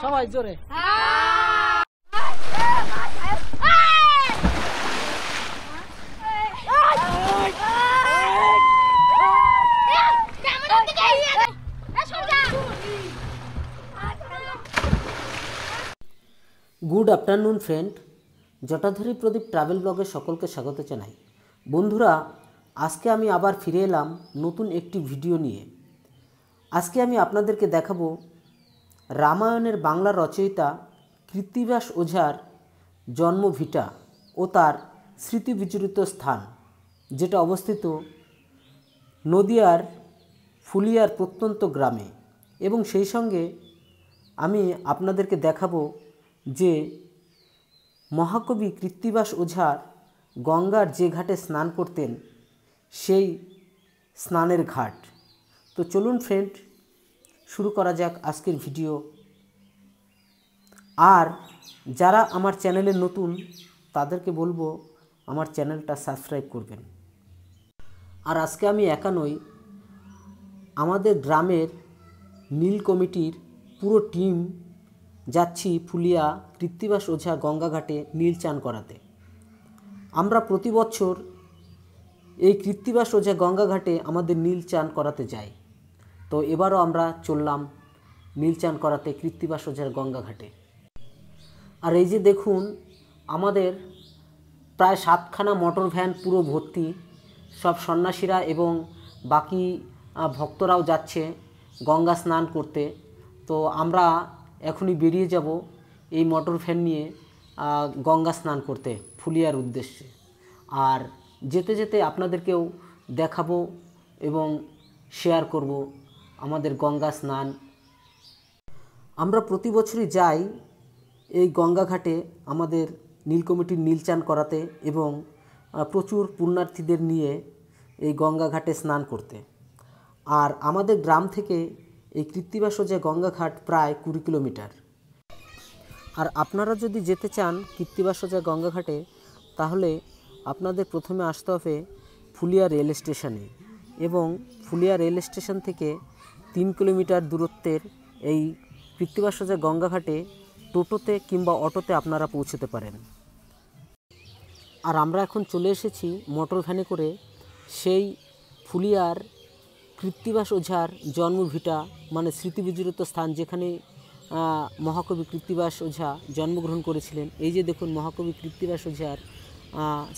সবাই জোরে। Good afternoon friend, জটাধরি প্রদীপ travel ব্লগে সকলকে স্বাগত জানাই। বন্ধুরা, আজকে আমি আবার ফিরে এলাম নতুন একটি ভিডিও নিয়ে। আজকে আমি আপনাদেরকে দেখাবো রামায়ণের বাংলা রচয়িতা কৃত্তিবাস ওঝার জন্মভিটা ও তার স্মৃতিবিজড়িত স্থান, যেটা অবস্থিত নদিয়ার ফুলিয়ার প্রত্যন্ত গ্রামে। এবং সেই সঙ্গে আমি আপনাদেরকে দেখাবো যে মহাকবি কৃত্তিবাস ওঝার গঙ্গার যে ঘাটে স্নান করতেন সেই স্নানের ঘাট। তো চলুন ফ্রেন্ড, শুরু করা যাক আজকের ভিডিও। আর যারা আমার চ্যানেলে নতুন তাদেরকে বলবো আমার চ্যানেলটা সাবস্ক্রাইব করবেন। আর আজকে আমি একা নই, আমাদের গ্রামের নীল কমিটির পুরো টিম যাচ্ছি ফুলিয়া কৃত্তিবাস ওঝা গঙ্গাঘাটে নীল চান করাতে। আমরা প্রতি বছর এই কৃত্তিবাস ওঝা গঙ্গাঘাটে আমাদের নীল চান করাতে যাই। তো এবারও আমরা চললাম নীল চান করাতে কৃত্তিবাস ওঝার গঙ্গাঘাটে। আর এই যে দেখুন, আমাদের প্রায় 7খানা মোটর ভ্যান পুরো ভর্তি, সব সন্ন্যাসীরা এবং বাকি ভক্তরাও যাচ্ছে গঙ্গা স্নান করতে। তো আমরা এখনই বেরিয়ে যাব এই মোটর ভ্যান নিয়ে গঙ্গা স্নান করতে ফুলিয়ার উদ্দেশ্যে। আর যেতে যেতে আপনাদেরকেও দেখাবো এবং শেয়ার করব আমাদের গঙ্গা স্নান। আমরা প্রতি বছরই যাই এই গঙ্গাঘাটে আমাদের নীল কমিটির নীল চান করাতে এবং প্রচুর পুণ্যার্থীদের নিয়ে এই গঙ্গাঘাটে স্নান করতে। আর আমাদের গ্রাম থেকে এই কৃত্তিবাস ওঝা গঙ্গাঘাট প্রায় 20 কিলোমিটার। আর আপনারা যদি যেতে চান কৃত্তিবাস ওঝা গঙ্গাঘাটে, তাহলে আপনাদের প্রথমে আসতে হবে ফুলিয়া রেল স্টেশনে, এবং ফুলিয়া রেল স্টেশন থেকে 3 কিলোমিটার দূরত্বের এই কৃত্তিবাস ওঝা গঙ্গাঘাটে টোটোতে কিংবা অটোতে আপনারা পৌঁছতে পারেন। আর আমরা এখন চলে এসেছি মোটর ভ্যানে করে সেই ফুলিয়ার কৃত্তিবাস ওঝার জন্মভিটা, মানে স্মৃতিবিজড়িত স্থান, যেখানে মহাকবি কৃত্তিবাস ওঝা জন্মগ্রহণ করেছিলেন। এই যে দেখুন মহাকবি কৃত্তিবাস ওঝার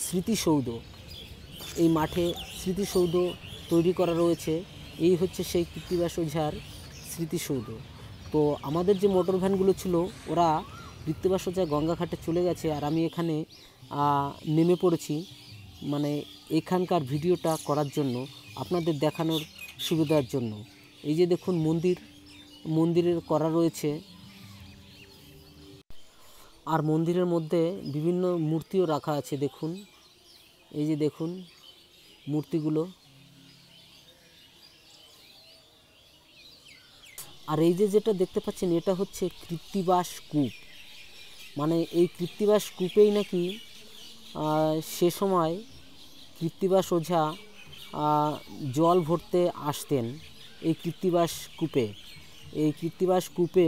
স্মৃতিসৌধ, এই মাঠে স্মৃতিসৌধ তৈরি করা রয়েছে। এই হচ্ছে সেই কৃত্তিবাস ওঝার স্মৃতিসৌধ। তো আমাদের যে মোটর ভ্যানগুলো ছিল ওরা কৃত্তিবাস ওঝা গঙ্গাঘাটে চলে গেছে, আর আমি এখানে নেমে পড়েছি, মানে এখানকার ভিডিওটা করার জন্য, আপনাদের দেখানোর সুবিধার জন্য। এই যে দেখুন মন্দিরের করা রয়েছে, আর মন্দিরের মধ্যে বিভিন্ন মূর্তিও রাখা আছে। দেখুন, এই যে দেখুন মূর্তিগুলো। আর এই যে যেটা দেখতে পাচ্ছেন এটা হচ্ছে কৃত্তিবাস কূপ। মানে এই কৃত্তিবাস কূপেই নাকি সে সময় কৃত্তিবাস ওঝা জল ভরতে আসতেন। এই কৃত্তিবাস কূপে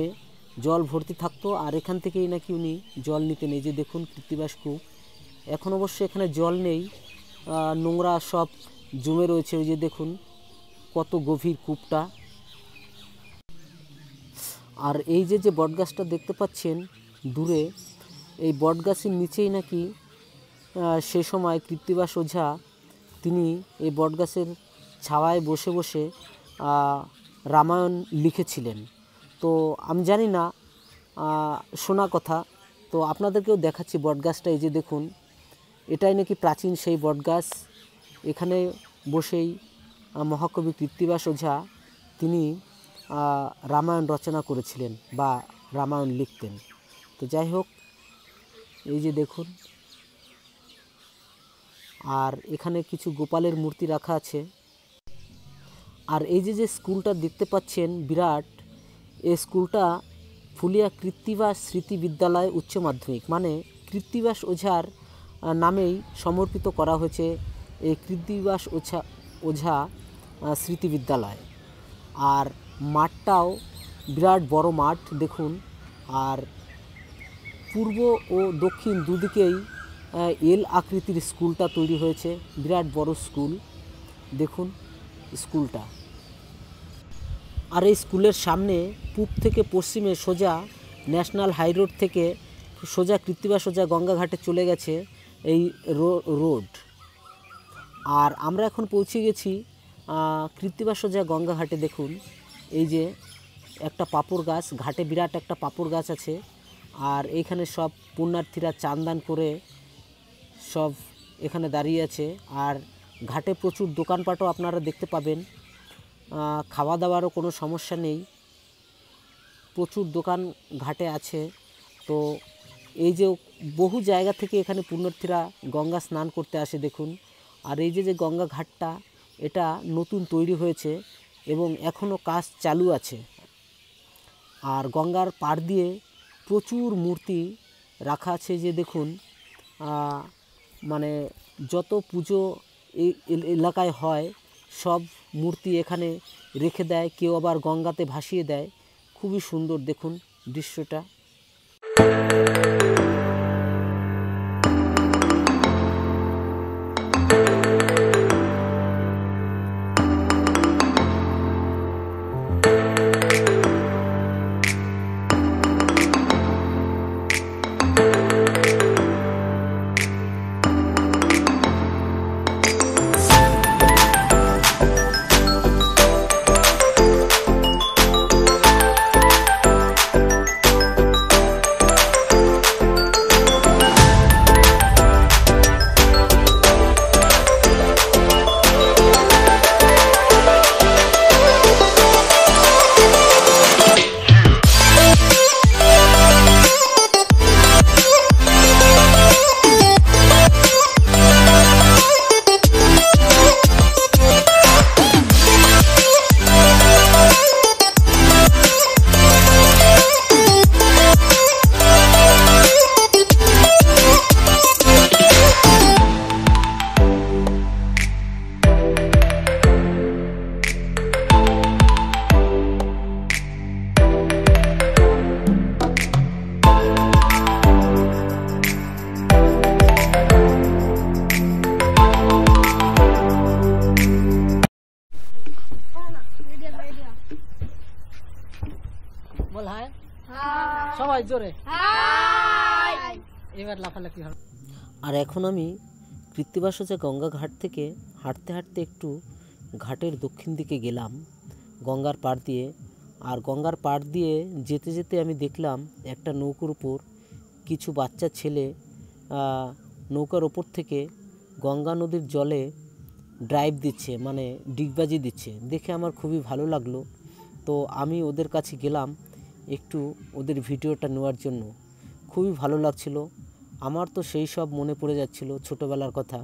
জল ভর্তি থাকতো, আর এখান থেকেই নাকি উনি জল নিতেন। এই যে দেখুন কৃত্তিবাস কূপ। এখন অবশ্য এখানে জল নেই, নোংরা সব জমে রয়েছে। ওই যে দেখুন কত গভীর কূপটা। আর এই যে বটগাছটা দেখতে পাচ্ছেন দূরে, এই বটগাছের নিচেই নাকি সে সময় কৃত্তিবাস ওঝা তিনি এই বটগাছের ছায়ায় বসে বসে রামায়ণ লিখেছিলেন। তো আমি জানি না, শোনা কথা। তো আপনাদেরকেও দেখাচ্ছি বটগাছটা। এই যে দেখুন, এটাই নাকি প্রাচীন সেই বটগাছ। এখানে বসেই মহাকবি কৃত্তিবাস ওঝা তিনি রামায়ণ রচনা করেছিলেন বা রামায়ণ লিখতেন। তো যাই হোক, এই যে দেখুন, আর এখানে কিছু গোপালের মূর্তি রাখা আছে। আর এই যে স্কুলটা দেখতে পাচ্ছেন বিরাট, এই স্কুলটা ফুলিয়া কৃত্তিবাস স্মৃতি বিদ্যালয় উচ্চ মাধ্যমিক, মানে কৃত্তিবাস ওঝার নামেই সমর্পিত করা হয়েছে এই কৃত্তিবাস ওঝা স্মৃতি বিদ্যালয়। আর মাঠটাও বিরাট বড় মাঠ দেখুন। আর পূর্ব ও দক্ষিণ দুদিকেই এল আকৃতির স্কুলটা তৈরি হয়েছে, বিরাট বড় স্কুল দেখুন স্কুলটা। আর এই স্কুলের সামনে পূব থেকে পশ্চিমে সোজা ন্যাশনাল হাইরোড থেকে সোজা কৃত্তিবাস সোজা গঙ্গাঘাটে চলে গেছে এই রোড। আর আমরা এখন পৌঁছে গেছি কৃত্তিবাস সোজা গঙ্গাঘাটে। দেখুন এই যে একটা পাপড় গাছ, ঘাটে বিরাট একটা পাপড় গাছ আছে। আর এইখানে সব পুণ্যার্থীরা চান দান করে সব এখানে দাঁড়িয়ে আছে। আর ঘাটে প্রচুর দোকানপাটও আপনারা দেখতে পাবেন, খাওয়া দাওয়ারও কোনো সমস্যা নেই, প্রচুর দোকান ঘাটে আছে। তো এই যে বহু জায়গা থেকে এখানে পুণ্যার্থীরা গঙ্গা স্নান করতে আসে দেখুন। আর এই যে গঙ্গা ঘাটটা এটা নতুন তৈরি হয়েছে এবং এখনও কাজ চালু আছে। আর গঙ্গার পাড় দিয়ে প্রচুর মূর্তি রাখা আছে, যে দেখুন মানে যত পুজো এই এলাকায় হয় সব মূর্তি এখানে রেখে দেয়, কেউ আবার গঙ্গাতে ভাসিয়ে দেয়। খুবই সুন্দর দেখুন দৃশ্যটা। বল হাই, সবাই জোরে হাই। এবার লাফালাফি হবে। আর এখন আমি কৃত্তিবাস সোজা গঙ্গা ঘাট থেকে হাঁটতে হাঁটতে একটু ঘাটের দক্ষিণ দিকে গেলাম গঙ্গার পাড় দিয়ে। আর গঙ্গার পাড় দিয়ে যেতে যেতে আমি দেখলাম একটা নৌকার উপর কিছু বাচ্চা ছেলে নৌকার ওপর থেকে গঙ্গা নদীর জলে ড্রাইভ দিচ্ছে, মানে ডিগবাজি দিচ্ছে। দেখে আমার খুবই ভালো লাগলো। তো আমি ওদের কাছে গেলাম একটু ওদের ভিডিওটা নেওয়ার জন্য। খুবই ভালো লাগছিল। আমার তো সেই সব মনে পড়ে যাচ্ছিল ছোটোবেলার কথা।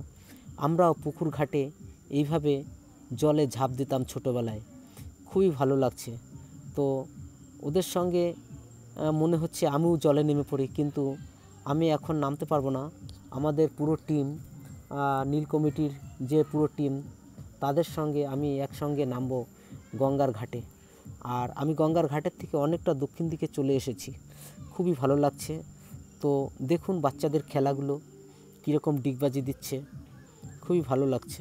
আমরাও পুকুর ঘাটে এইভাবে জলে ঝাঁপ দিতাম ছোটোবেলায়, খুবই ভালো লাগছে। তো ওদের সঙ্গে মনে হচ্ছে আমিও জলে নেমে পড়ি, কিন্তু আমি এখন নামতে পারবো না। আমাদের পুরো টিম, নীল কমিটির যে পুরো টিম, তাদের সঙ্গে আমি একসঙ্গে নামবো গঙ্গার ঘাটে। আর আমি গঙ্গার ঘাটের থেকে অনেকটা দক্ষিণ দিকে চলে এসেছি, খুবই ভালো লাগছে। তো দেখুন বাচ্চাদের খেলাগুলো কীরকম ডিগবাজি দিচ্ছে, খুবই ভালো লাগছে।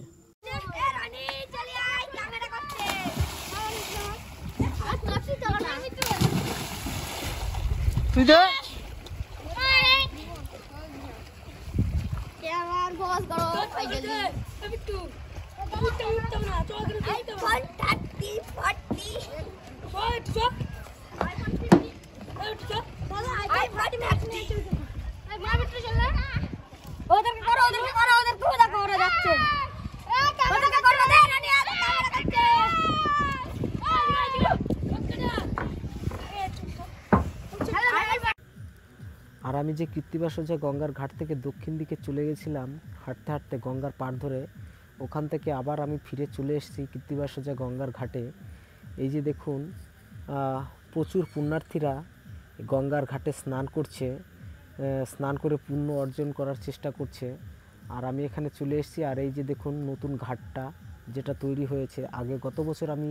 আর আমি যে কৃত্তিবাস সোজা গঙ্গার ঘাট থেকে দক্ষিণ দিকে চলে গেছিলাম হাঁটতে হাঁটতে গঙ্গার পাড় ধরে, ওখান থেকে আবার আমি ফিরে চলে এসেছি কৃত্তিবাস সোজা গঙ্গার ঘাটে। এই যে দেখুন প্রচুর পুণ্যার্থীরা গঙ্গার ঘাটে স্নান করছে, স্নান করে পুণ্য অর্জন করার চেষ্টা করছে। আর আমি এখানে চলে এসেছি। আর এই যে দেখুন নতুন ঘাটটা যেটা তৈরি হয়েছে, আগে গত বছর আমি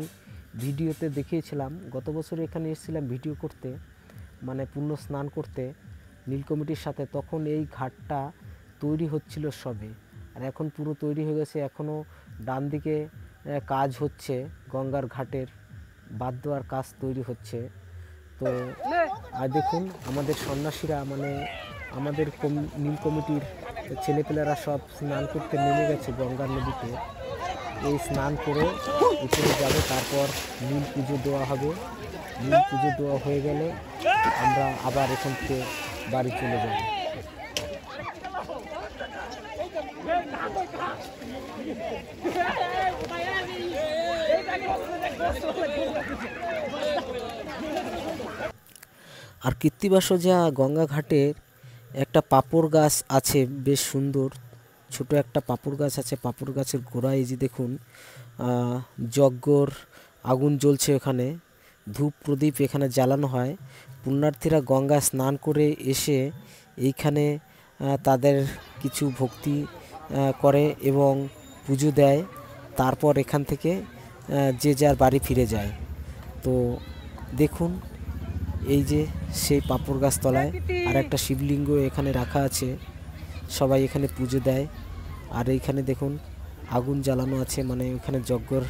ভিডিওতে দেখিয়েছিলাম, গত বছর এখানে এসেছিলাম ভিডিও করতে, মানে পুণ্য স্নান করতে নীল কমিটির সাথে। তখন এই ঘাটটা তৈরি হচ্ছিল সবে, আর এখন পুরো তৈরি হয়ে গেছে। এখনও ডান দিকে কাজ হচ্ছে, গঙ্গার ঘাটের বাঁধ দেওয়ার কাজ তৈরি হচ্ছে। তো আর দেখুন আমাদের সন্ন্যাসীরা, মানে আমাদের নীল কমিটির ছেলেপেলেরা সব স্নান করতে নেমে গেছে গঙ্গা নদীতে। এই স্নান করে উপরে যাবে, তারপর নীল পুজো দেওয়া হবে। নীল পুজো দেওয়া হয়ে গেলে আমরা আবার এখান থেকে বাড়ি চলে যাব। আর কৃত্তিবাসজা গঙ্গা ঘাটের একটা পাপড় গাছ আছে, বেশ সুন্দর ছোট একটা পাপড় গাছ আছে। পাপড় গাছের গোড়ায় এই যে দেখুন যজ্ঞর আগুন জ্বলছে, ওখানে ধূপ প্রদীপ এখানে জ্বালানো হয়। পুণ্যার্থীরা গঙ্গা স্নান করে এসে এইখানে তাদের কিছু ভক্তি করে এবং পুজো দেয়। তারপর এখান থেকে যে যার বাড়ি ফিরে যায়। তো দেখুন এই যে সেই পাপড় গাছ তলায় আর একটা শিবলিঙ্গ এখানে রাখা আছে, সবাই এখানে পুজো দেয়। আর এইখানে দেখুন আগুন জ্বালানো আছে, মানে ওখানে যজ্ঞর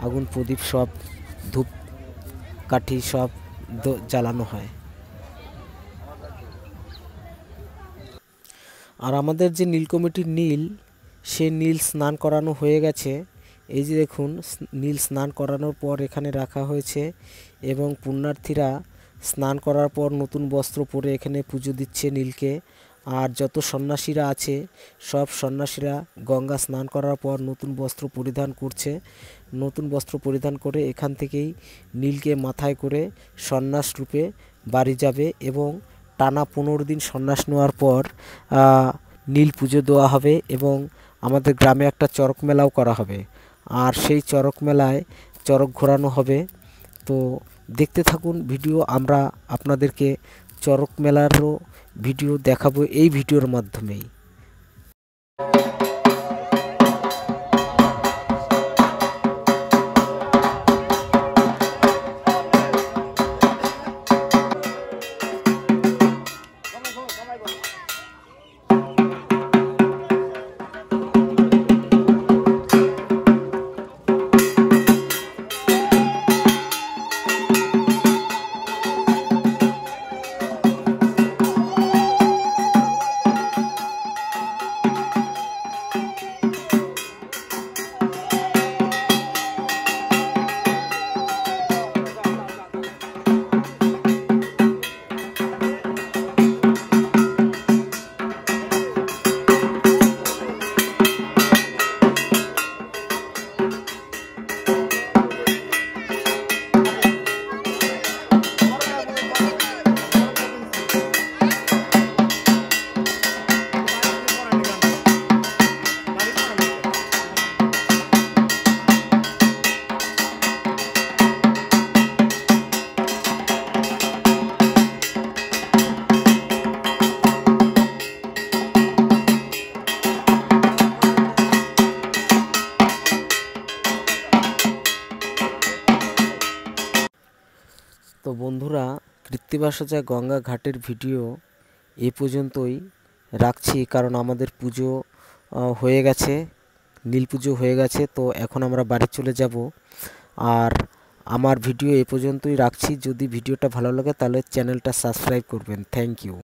আগুন প্রদীপ সব ধূপ কাঠি সব জ্বালানো হয়। আর আমাদের যে নীল কমিটির নীল, সে নীল স্নান করানো হয়ে গেছে। এই যে দেখুন নীল স্নান করানোর পর এখানে রাখা হয়েছে এবং পুণ্যার্থীরা স্নান করার পর নতুন বস্ত্র পরে এখানে পুজো দিচ্ছে নীলকে। আর যত সন্ন্যাসীরা আছে সব সন্ন্যাসীরা গঙ্গা স্নান করার পর নতুন বস্ত্র পরিধান করছে। নতুন বস্ত্র পরিধান করে এখান থেকেই নীলকে মাথায় করে সন্ন্যাস রূপে বাড়ি যাবে এবং টানা 15 দিন সন্ন্যাস নেওয়ার পর নীল পুজো দেওয়া হবে এবং আমাদের গ্রামে একটা চড়ক মেলাও করা হবে। আর সেই চড়ক মেলায় চড়ক ঘোরানো হবে। তো দেখতে থাকুন ভিডিও, আমরা আপনাদেরকে চড়ক মেলারও ভিডিও দেখাবো এই ভিডিওর মাধ্যমেই। তো বন্ধুরা, কৃত্তিবাসজা গঙ্গা ঘাটের ভিডিও এ পর্যন্তই রাখছি, কারণ আমাদের পুজো হয়ে গেছে, নীল পুজো হয়ে গেছে। তো এখন আমরা বাড়ি চলে যাব। আর আমার ভিডিও এ পর্যন্তই রাখছি। যদি ভিডিওটা ভালো লাগে তাহলে চ্যানেলটা সাবস্ক্রাইব করবেন। Thank you.